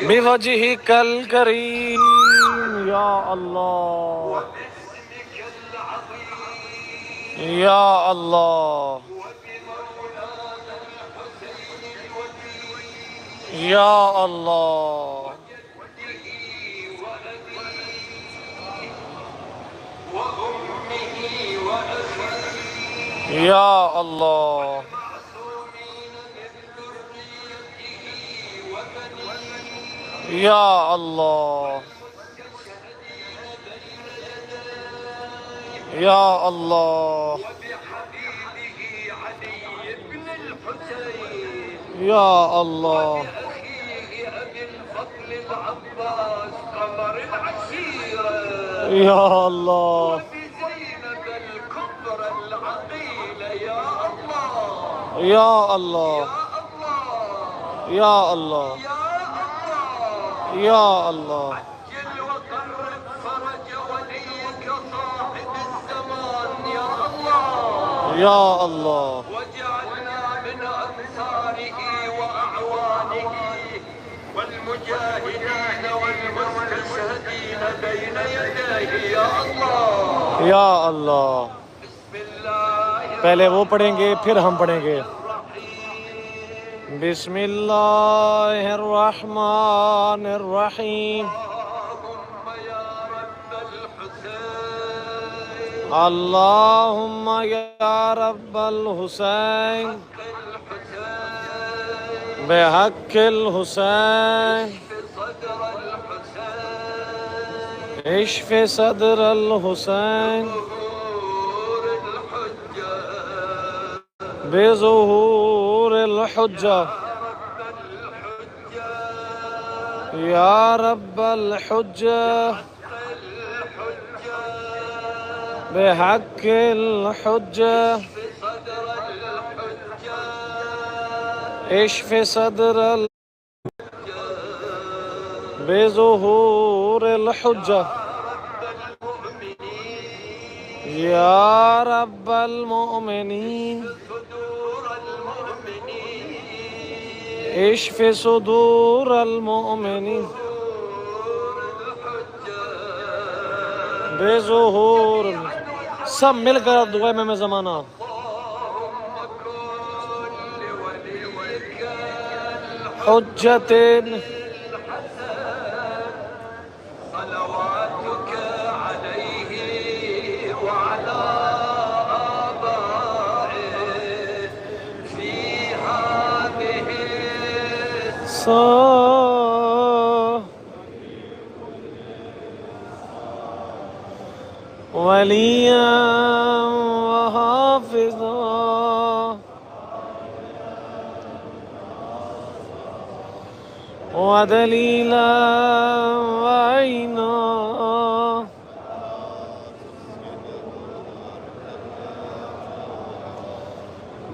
बिवजहिकल करीम या अल्लाह या अल्लाह या अल्लाह या अल्लाह या अल्लाह या अल्लाह या अल्लाह या अल्लाह या अल्लाह या अल्लाह या अल्लाह या अल्लाह या अल्लाह। पहले वो पढ़ेंगे फिर हम पढ़ेंगे। बिस्मिल्लाहिर्रहमानिर्रहीम। अल्लाहुम्मा या रब्बल हुसैन बिहक्किल हुसैन इश्फ़ सदरल हुसैन बेज़ुहूरिल हुज्जा या रब्बल हुज्जा बिहक्किल हुज्जा इश्फ़ सदरल बेज़ुहूरिल हुज्जा या रब्बल मुमिनीन इश्फ़ सुदूरल मुमिनीन बेज़ुहूर। सब मिलकर दुआ में ज़माना। हुज्जतिन वलिया व हाफिज़ा व दलीला व ऐना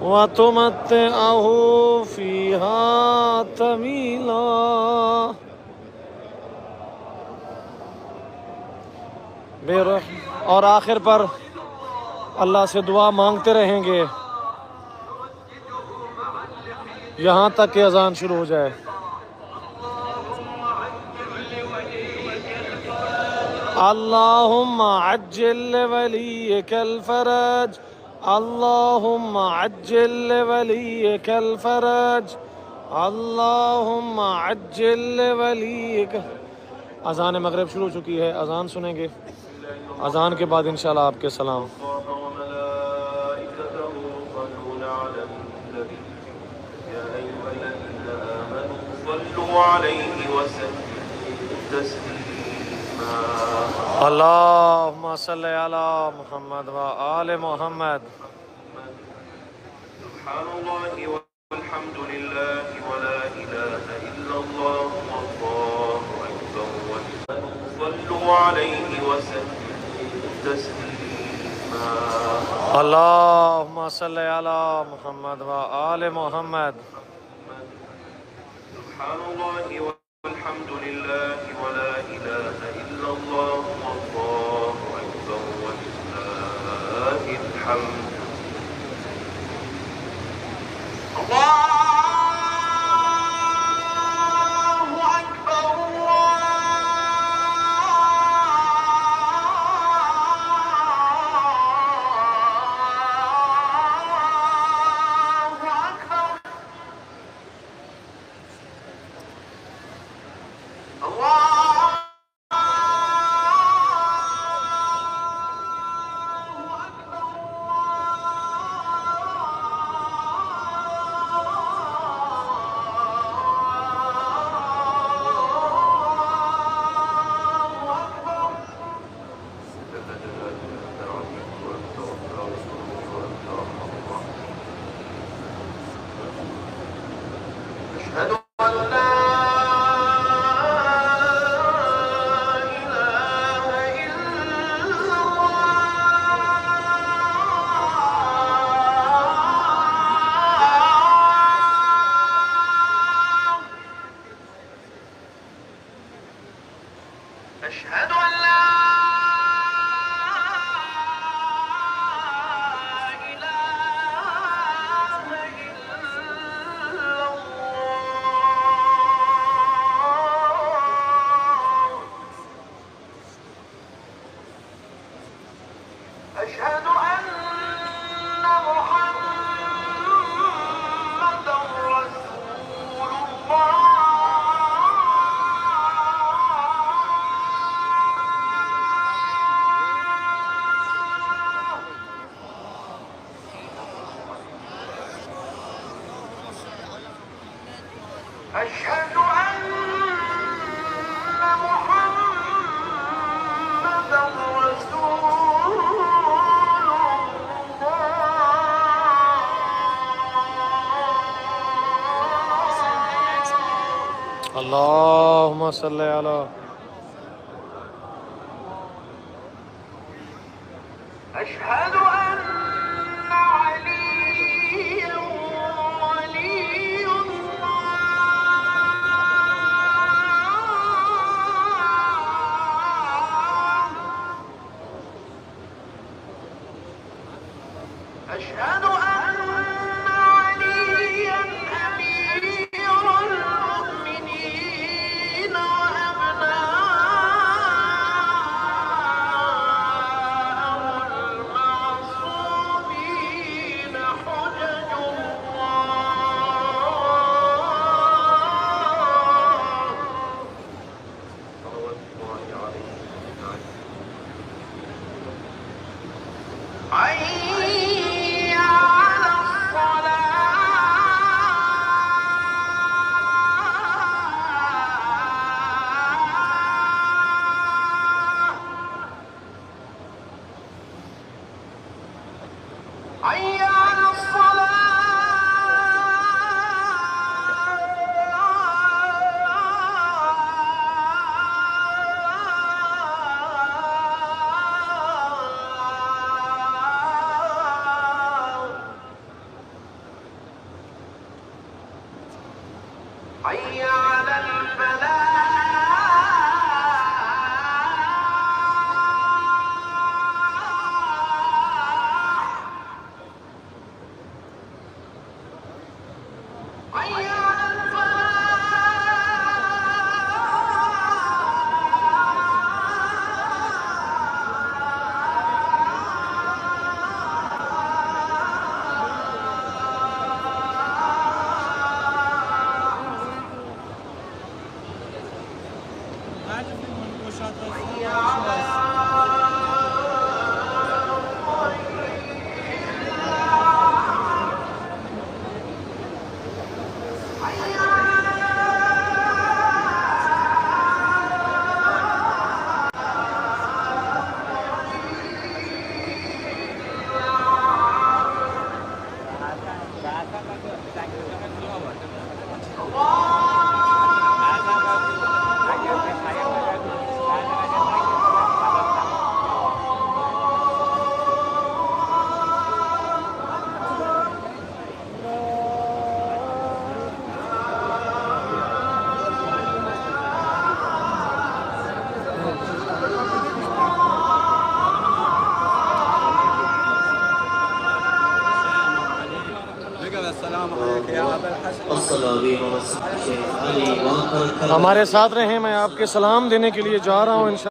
व तुमत्तिअहु फ़ीहा तवीला। और आखिर पर अल्लाह से दुआ मांगते रहेंगे यहाँ तक कि अजान शुरू हो जाए। अल्लाहुम्मा अज्जिल वलियकल फरज अल्लाहुम्मा अज्जिल वलियकल फरज अल्लाहुम्मा अज्जिल वलियक। अजान मगरिब शुरू हो चुकी है, अजान सुनेंगे। अजान के बाद इंशाल्लाह आपके सलाम। अल्लाहुम्मा सल्ली अला मुहम्मद व आले मुहम्मद। सुब्हानल्लाहि वल्हम्दुलिल्लाहि व ला इलाहा इल्लल्लाह वल्लाहु अकबर सल्लु अलैहि वसल्लिमु तस्लीमा। अल्लाहुम्मा सल्ली अला मुहम्मद व आले मुहम्मद। सुब्हानल्लाहि वल्हम्दुलिल्लाहि व ला इलाहा इल्लल्लाह वल्लाहु अकबर वलिल्लाहिल हम्द। अल्लाहु अकबर أشهد أن لا إله إلا الله. أشهد أن محمدًا رسول الله. أشهد أن محمدًا رسول الله. اللهم صل على أشهد أن عليا ولي الله. أشهد أن عليا أمير المؤمنين وأبناءه المعصومين حجج الله. صلوات الله عليه حي على الصلاة. حي على الصلاة. حي على الفلاح. حي على हमारे साथ रहें। मैं आपके सलाम देने के लिए जा रहा हूँ इंशाअल्लाह।